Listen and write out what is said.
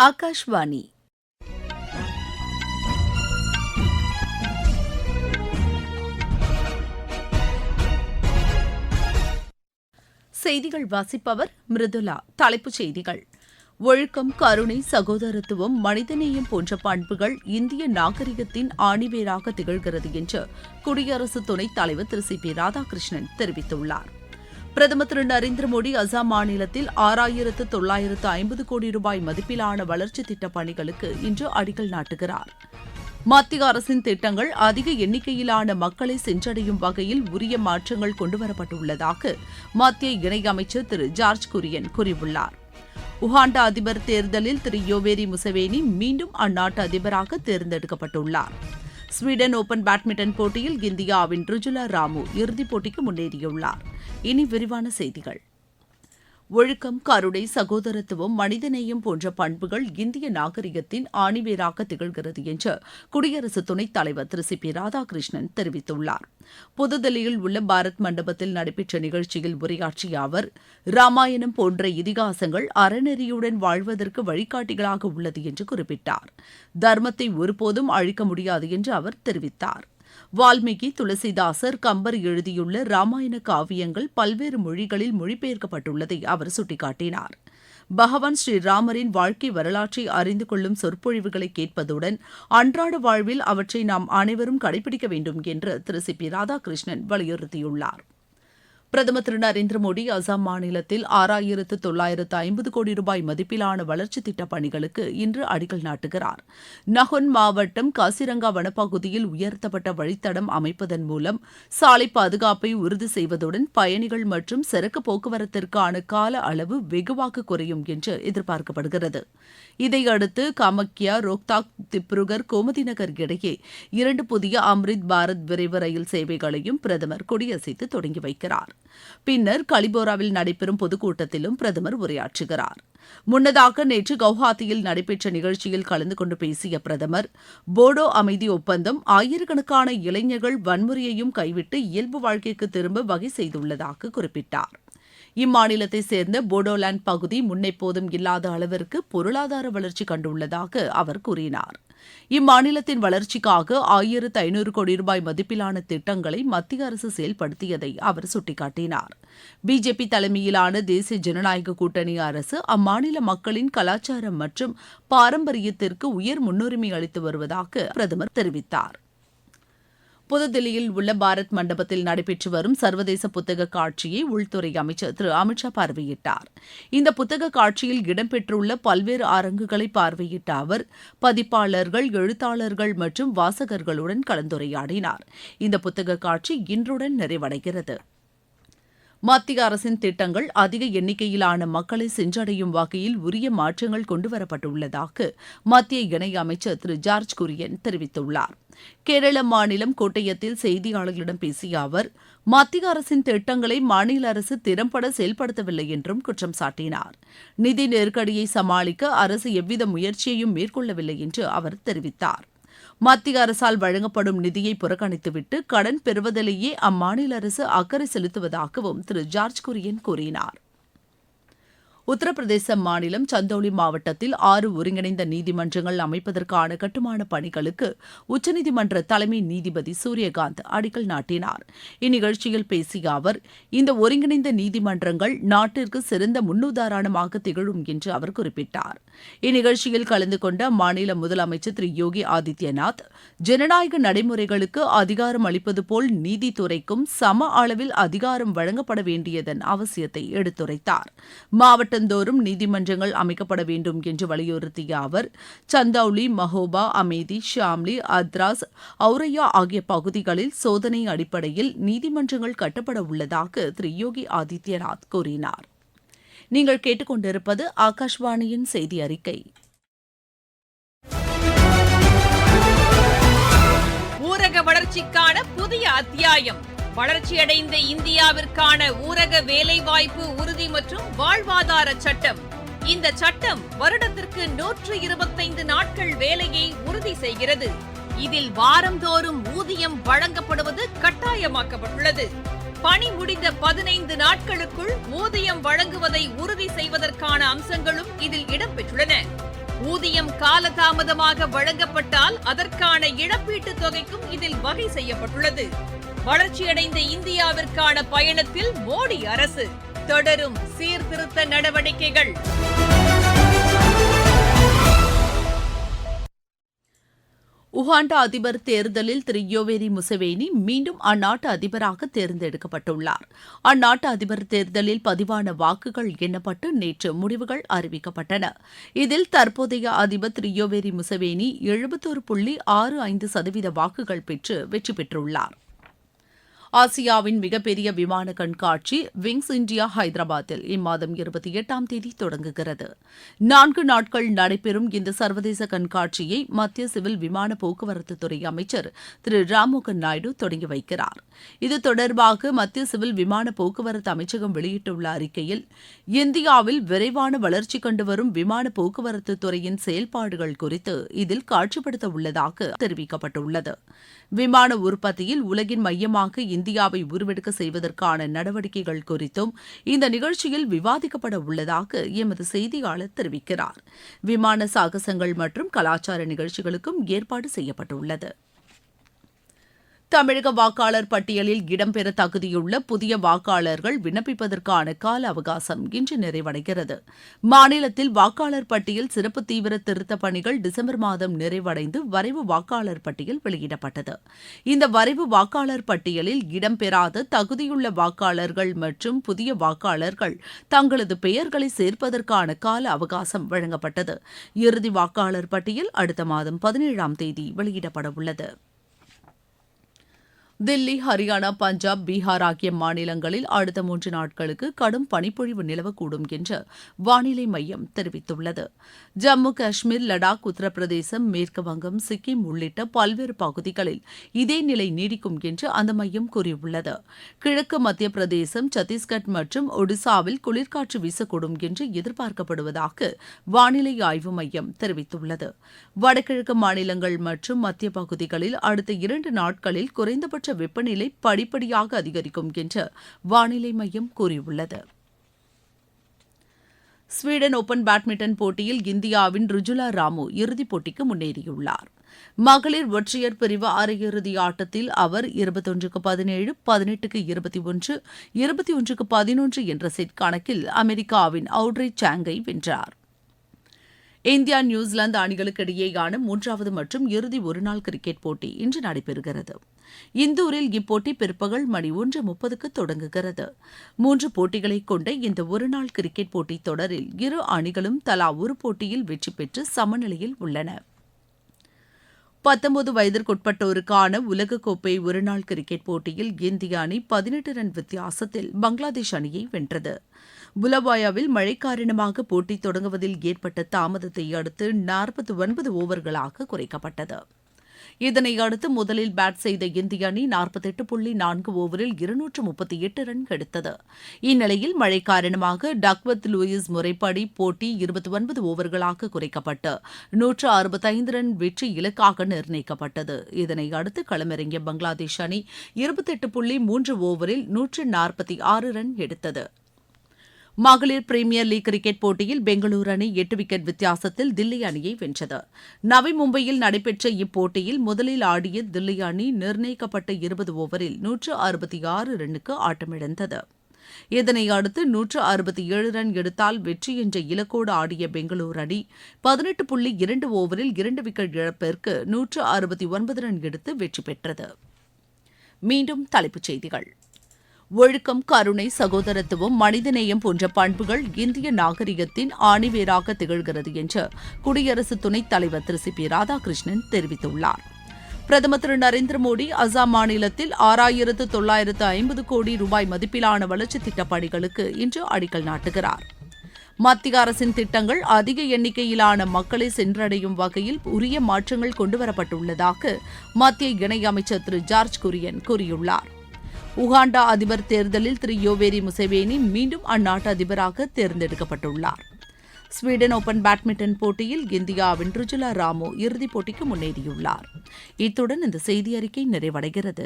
ஆகாஷ்வாணி செய்திகள் வாசிப்பவர் மிருதுலா. தலைப்புச் செய்திகள்: ஒழுக்கம், கருணை, சகோதரத்துவம், மனிதநேயம் போன்ற பண்புகள் இந்திய நாகரிகத்தின் ஆணிவேராக திகழ்கிறது என்று குடியரசு துணைத் தலைவர் திரு சி பி ராதாகிருஷ்ணன் தெரிவித்துள்ளார். பிரதமர் திரு நரேந்திர மோடி அசாம் மாநிலத்தில் 6,950 கோடி ரூபாய் மதிப்பிலான வளர்ச்சித் திட்டப் பணிகளுக்கு இன்று அடிக்கல் நாட்டுகிறார். மத்திய அரசின் திட்டங்கள் அதிக எண்ணிக்கையிலான மக்களை சென்றடையும் வகையில் உரிய மாற்றங்கள் கொண்டுவரப்பட்டுள்ளதாக மத்திய இணையமைச்சர் திரு ஜார்ஜ் குரியன் கூறியுள்ளார். உகாண்டா அதிபர் தேர்தலில் திரு யோவேரி முசவேனி மீண்டும் அந்நாட்டு அதிபராக தேர்ந்தெடுக்கப்பட்டுள்ளார். ஸ்வீடன் ஓபன் பேட்மிண்டன் போட்டியில் இந்தியாவின் ருஜுலா ராமு இறுதிப் போட்டிக்கு முன்னேறியுள்ளார். இனி விரிவான செய்திகள். ஒழுக்கம், கருணை, சகோதரத்துவம், மனிதநேயம் போன்ற பண்புகள் இந்திய நாகரிகத்தின் ஆணிவேராக திகழ்கிறது என்று குடியரசு துணைத் தலைவர் திரு சி பி ராதாகிருஷ்ணன் தெரிவித்துள்ளார். புதுதில்லியில் உள்ள பாரத் மண்டபத்தில் நடைபெற்ற நிகழ்ச்சியில் உரையாற்றிய அவர், ராமாயணம் போன்ற இதிகாசங்கள் அறநெறியுடன் வாழ்வதற்கு வழிகாட்டிகளாக உள்ளது என்று குறிப்பிட்டார். தர்மத்தை ஒருபோதும் அழிக்க முடியாது என்று அவர் தெரிவித்தார். வால்மீகி, துளசிதாசர், கம்பர் எழுதியுள்ள ராமாயண காவியங்கள் பல்வேறு மொழிகளில் மொழிபெயர்க்கப்பட்டுள்ளதை அவர் சுட்டிக்காட்டினார். பகவான் ஸ்ரீராமரின் வாழ்க்கை வரலாற்றை அறிந்து கொள்ளும் சொற்பொழிவுகளை கேட்பதுடன் அன்றாட வாழ்வில் அவற்றை நாம் அனைவரும் கடைபிடிக்க வேண்டும் என்று திரு சி பி ராதாகிருஷ்ணன் வலியுறுத்தியுள்ளார். பிரதமர் திரு நரேந்திர மோடி அசாம் மாநிலத்தில் 6,950 கோடி ரூபாய் மதிப்பிலான வளர்ச்சித் திட்டப் பணிகளுக்கு இன்று அடிக்கல் நாட்டுகிறார். நஹொன் மாவட்டம் காசிரங்கா வனப்பகுதியில் உயர்த்தப்பட்ட வழித்தடம் அமைப்பதன் மூலம் சாலை பாதுகாப்பை உறுதி செய்வதுடன் பயணிகள் மற்றும் சரக்கு போக்குவரத்திற்கான கால அளவு வெகுவாக குறையும் என்று எதிர்பார்க்கப்படுகிறது. இதையடுத்து காமக்யா, ரோக்தாக், திப்ருகர், கோமதிநகர் இடையே 2 புதிய அம்ரித் பாரத் விரைவு ரயில் சேவைகளையும் பிரதமர் கொடியசைத்து தொடங்கி வைக்கிறார். பின்னர் கலிபோராவில் நடைபெறும் பொதுக்கூட்டத்திலும் பிரதமர் உரையாற்றுகிறார். முன்னதாக நேற்று கவுஹாத்தியில் நடைபெற்ற நிகழ்ச்சியில் கலந்து கொண்டு பேசிய பிரதமர், போடோ அமைதி ஒப்பந்தம் ஆயிரக்கணக்கான இளைஞர்கள் வன்முறையையும் கைவிட்டு இயல்பு வாழ்க்கைக்கு திரும்ப வகை செய்துள்ளதாக குறிப்பிட்டார். இம்மாநிலத்தைச் சேர்ந்த போடோலாந்து பகுதி முன்னெப்போதும் இல்லாத அளவிற்கு பொருளாதார வளர்ச்சி கண்டுள்ளதாக அவர் கூறினார். இம்மாநிலத்தின் வளர்ச்சிக்காக 1,500 கோடி ரூபாய் மதிப்பிலான திட்டங்களை மத்திய அரசு செயல்படுத்தியதை அவர் சுட்டிக்காட்டினார். பிஜேபி தலைமையிலான தேசிய ஜனநாயக கூட்டணி அரசு அம்மாநில மக்களின் கலாச்சாரம் மற்றும் பாரம்பரியத்திற்கு உயர் முன்னுரிமை அளித்து வருவதாக பிரதமர் தெரிவித்தார். புதுதில்லியில் உள்ள பாரத் மண்டபத்தில் நடைபெற்று வரும் சர்வதேச புத்தக காட்சியை உள்துறை அமைச்சர் திரு அமித் ஷா பார்வையிட்டார். இந்த புத்தக காட்சியில் இடம்பெற்றுள்ள பல்வேறு அரங்குகளை பார்வையிட்ட அவர் பதிப்பாளர்கள், எழுத்தாளர்கள் மற்றும் வாசகர்களுடன் கலந்துரையாடினார். இந்த புத்தக காட்சி இன்றுடன் நிறைவடைகிறது. மத்திய அரசின் திட்டங்கள் அதிக எண்ணிக்கையிலான மக்களை சென்றடையும் வகையில் உரிய மாற்றங்கள் கொண்டுவரப்பட்டுள்ளதாக மத்திய இணையமைச்சர் திரு ஜார்ஜ் குரியன் தெரிவித்துள்ளார். கேரள மாநிலம் கோட்டயத்தில் செய்தியாளர்களிடம் பேசிய அவர், மத்திய அரசின் திட்டங்களை மாநில அரசு திறம்பட செயல்படுத்தவில்லை என்றும் குற்றம் சாட்டினார். நிதி நெருக்கடியை சமாளிக்க அரசு எவ்வித முயற்சியையும் மேற்கொள்ளவில்லை என்று அவர் தெரிவித்தார். மத்திய அரசால் வழங்கப்படும் நிதியை புறக்கணித்துவிட்டு கடன் பெறுவதிலேயே அம்மாநில அரசு அக்கறை செலுத்துவதாகவும் திரு ஜார்ஜ் குரியன் கூறினார். உத்தரப்பிரதேச மாநிலம் சந்தௌலி மாவட்டத்தில் 6 ஒருங்கிணைந்த நீதிமன்றங்கள் அமைப்பதற்கான கட்டுமான பணிகளுக்கு உச்சநீதிமன்ற தலைமை நீதிபதி சூரியகாந்த் அடிக்கல் நாட்டினார். இந்நிகழ்ச்சியில் பேசிய அவர், இந்த ஒருங்கிணைந்த நீதிமன்றங்கள் நாட்டிற்கு சிறந்த முன்னுதாரணமாக திகழும் என்று அவர் குறிப்பிட்டார். இந்நிகழ்ச்சியில் கலந்து கொண்ட அம்மாநில முதலமைச்சர் திரு யோகி ஆதித்யநாத், ஜனநாயக நடைமுறைகளுக்கு அதிகாரம் அளிப்பது போல் நீதித்துறைக்கும் சம அளவில் அதிகாரம் வழங்கப்பட வேண்டியதன் அவசியத்தை எடுத்துரைத்தார். மாவட்டந்தோறும் நீதிமன்றங்கள் அமைக்கப்பட வேண்டும் என்று வலியுறுத்திய அவர், சந்தௌலி, மஹோபா, அமேதி, ஷாம்லி, அத்ராஸ், ஔரையா ஆகிய பகுதிகளில் சோதனை அடிப்படையில் நீதிமன்றங்கள் கட்டப்பட உள்ளதாக திரு யோகி ஆதித்யநாத் கூறினார். நீங்கள் கேட்டுக்கொண்டிருப்பது ஆகாஷ்வாணியின் செய்தி அறிக்கை. ஊரக வளர்ச்சிக்கான புதிய அத்தியாயம். வளர்ச்சியடைந்த இந்தியாவிற்கான ஊரக வேலைவாய்ப்பு உறுதி மற்றும் வாழ்வாதார சட்டம். இந்த சட்டம் வருடத்திற்கு 125 நாட்கள் வேலையை உறுதி செய்கிறது. இதில் வாரந்தோறும் ஊதியம் வழங்கப்படுவது கட்டாயமாக்கப்பட்டுள்ளது. பணி முடிந்த 15 நாட்களுக்குள் ஊதியம் வழங்குவதை உறுதி செய்வதற்கான அம்சங்களும் இதில் இடம்பெற்றுள்ளன. ஊதியம் காலதாமதமாக வழங்கப்பட்டால் அதற்கான இழப்பீட்டுத் தொகைக்கும் இதில் வகை செய்யப்பட்டுள்ளது. வளர்ச்சியடைந்த இந்தியாவிற்கான பயணத்தில் மோடி அரசு தொடரும் சீர்திருத்த நடவடிக்கைகள். உகாண்டா அதிபர் தேர்தலில் திரு யோவேரி முசவேனி மீண்டும் அந்நாட்டு அதிபராக தேர்ந்தெடுக்கப்பட்டுள்ளார். அந்நாட்டு அதிபர் தேர்தலில் பதிவான வாக்குகள் எண்ணப்பட்டு நேற்று முடிவுகள் அறிவிக்கப்பட்டன. இதில் தற்போதைய அதிபர் திரு யோவேரி முசவேனி 71.65% வாக்குகள் பெற்று வெற்றி பெற்றுள்ளார். ஆசியாவின் மிகப்பெரிய விமான கண்காட்சி விங்ஸ் இந்தியா ஹைதராபாத்தில் இம்மாதம் 28ஆம் தேதி தொடங்குகிறது. 4 நாட்கள் நடைபெறும் இந்த சர்வதேச கண்காட்சியை மத்திய சிவில் விமான போக்குவரத்துத்துறை அமைச்சர் திரு ராம்மோகன் நாயுடு தொடங்கி வைக்கிறார். இது தொடர்பாக மத்திய சிவில் விமான போக்குவரத்து அமைச்சகம் வெளியிட்டுள்ள அறிக்கையில், இந்தியாவில் விரைவான வளர்ச்சி கண்டு வரும் விமான போக்குவரத்து துறையின் செயல்பாடுகள் குறித்து இதில் காட்சிப்படுத்த உள்ளதாக தெரிவிக்கப்பட்டுள்ளது. விமான உற்பத்தியில் உலகின் மையமாக இந்தியாவை உருவெடுக்க செய்வதற்கான நடவடிக்கைகள் குறித்தும் இந்த நிகழ்ச்சியில் விவாதிக்கப்பட உள்ளதாக எமது செய்தியாளர் தெரிவிக்கிறார். விமான சாகசங்கள் மற்றும் கலாச்சார நிகழ்ச்சிகளுக்கும் ஏற்பாடு செய்யப்பட்டுள்ளது. தமிழக வாக்காளர் பட்டியலில் இடம்பெற தகுதியுள்ள புதிய வாக்காளர்கள் விண்ணப்பிப்பதற்கான கால அவகாசம் இன்று நிறைவடைகிறது. மாநிலத்தில் வாக்காளர் பட்டியல் சிறப்பு தீவிர திருத்தப் பணிகள் டிசம்பர் மாதம் நிறைவடைந்து வரைவு வாக்காளர் பட்டியல் வெளியிடப்பட்டது. இந்த வரைவு வாக்காளர் பட்டியலில் இடம்பெறாத தகுதியுள்ள வாக்காளர்கள் மற்றும் புதிய வாக்காளர்கள் தங்களது பெயர்களை சேர்ப்பதற்கான கால அவகாசம் வழங்கப்பட்டது. இறுதி வாக்காளர் பட்டியல் அடுத்த மாதம் 17ஆம் தேதி வெளியிடப்பட உள்ளது. தில்லி, ஹரியானா, பஞ்சாப், பீகார் ஆகிய மாநிலங்களில் அடுத்த 3 நாட்களுக்கு கடும் பனிப்பொழிவு நிலவக்கூடும் என்று வானிலை மையம் தெரிவித்துள்ளது. ஜம்மு காஷ்மீர், லடாக், உத்தரப்பிரதேசம், மேற்கு வங்கம், சிக்கிம் உள்ளிட்ட பல்வேறு பகுதிகளில் இதே நிலை நீடிக்கும் என்று அந்த மையம் கூறியுள்ளது. கிழக்கு மத்திய பிரதேசம், சத்தீஸ்கர் மற்றும் ஒடிசாவில் குளிர்காற்று வீசக்கூடும் என்று எதிர்பார்க்கப்படுவதாக வானிலை ஆய்வு மையம் தெரிவித்துள்ளது. வடகிழக்கு மாநிலங்கள் மற்றும் மத்திய பகுதிகளில் அடுத்த 2 நாட்களில் குறைந்தபட்ச வெப்பநிலை படிப்படியாக அதிகரிக்கும் என்று வானிலை மையம் கூறியுள்ளது. ஸ்வீடன் ஓபன் பேட்மிண்டன் போட்டியில் இந்தியாவின் ருஜுலா ராமு இறுதிப் போட்டிக்கு முன்னேறியுள்ளார். மகளிர் ஒற்றையர் பிரிவு அரையிறுதி ஆட்டத்தில் அவர் 21-17, 18-21, 21-11 என்ற செட் கணக்கில் அமெரிக்காவின் அவுட்ரே சாங்கை வென்றார். இந்தியா நியூசிலாந்து அணிகளுக்கு இடையேயான 3வது மற்றும் இறுதி ஒருநாள் கிரிக்கெட் போட்டி இன்று நடைபெறுகிறது. இந்தூரில் இப்போட்டி பிற்பகல் மணி 1:30க்கு தொடங்குகிறது. 3 போட்டிகளை கொண்ட இந்த ஒருநாள் கிரிக்கெட் போட்டித் தொடரில் இரு அணிகளும் தலா ஒரு போட்டியில் வெற்றி பெற்று சமநிலையில் உள்ளன. 19 வயதிற்குட்பட்டோருக்கான உலகக்கோப்பை ஒருநாள் கிரிக்கெட் போட்டியில் இந்திய அணி 18 ரன் வித்தியாசத்தில் பங்களாதேஷ் அணியை வென்றது. புலவாயாவில் மழை காரணமாக போட்டி தொடங்குவதில் ஏற்பட்ட தாமதத்தை அடுத்து 49 ஓவர்களாக குறைக்கப்பட்டது. இதனையடுத்து முதலில் பேட் செய்த இந்திய அணி 48.4 ஓவரில் 238 ரன் எடுத்தது. இந்நிலையில் மழை காரணமாக டக்வர்த் லூயிஸ் முறைப்படி போட்டி 29 ஓவர்களாக குறைக்கப்பட்டு 165 ரன் வெற்றி இலக்காக நிர்ணயிக்கப்பட்டது. இதனையடுத்து களமிறங்கிய பங்களாதேஷ் அணி 28.3 ஓவரில் 146 ரன் எடுத்தது. மகளிர் பிரீமியர் லீக் கிரிக்கெட் போட்டியில் பெங்களூரு அணி 8 விக்கெட் வித்தியாசத்தில் தில்லி அணியை வென்றது. நவி மும்பையில் நடைபெற்ற இப்போட்டியில் முதலில் ஆடிய தில்லி அணி நிர்ணயிக்கப்பட்ட 20 ஓவரில் 166 ரன்னுக்கு ஆட்டமிழந்தது. இதனையடுத்து 167 ரன் எடுத்தால் வெற்றி என்ற இலக்கோடு ஆடிய பெங்களூரு அணி 18.2 ஓவரில் 2 விக்கெட் இழப்பிற்கு 169 ரன் எடுத்து வெற்றி பெற்றது. மீண்டும் தலைப்புச் செய்திகள். ஒழுக்கம், கருணை, சகோதரத்துவம், மனிதநேயம் போன்ற பண்புகள் இந்திய நாகரிகத்தின் ஆணிவேராக திகழ்கிறது என்று குடியரசு துணைத் தலைவர் திரு சி பி ராதாகிருஷ்ணன் தெரிவித்துள்ளார். பிரதமர் திரு நரேந்திர மோடி அசாம் மாநிலத்தில் 6,950 கோடி ரூபாய் மதிப்பிலான வளர்ச்சித் திட்டப் பணிகளுக்கு இன்று அடிக்கல் நாட்டுகிறார். மத்திய அரசின் திட்டங்கள் அதிக எண்ணிக்கையிலான மக்களை சென்றடையும் வகையில் உரிய மாற்றங்கள் கொண்டுவரப்பட்டுள்ளதாக மத்திய இணையமைச்சர் திரு ஜார்ஜ் குரியன் கூறியுள்ளார். உகாண்டா அதிபர் தேர்தலில் திரு யோவேரி முசவேனி மீண்டும் அந்நாட்டு அதிபராக தேர்ந்தெடுக்கப்பட்டுள்ளார். ஸ்வீடன் ஓபன் பேட்மிண்டன் போட்டியில் இந்தியாவின் ருஜுலா ராமு இறுதிப் போட்டிக்கு முன்னேறியுள்ளார். இத்துடன் இந்த செய்தி அறிக்கை நிறைவடைகிறது.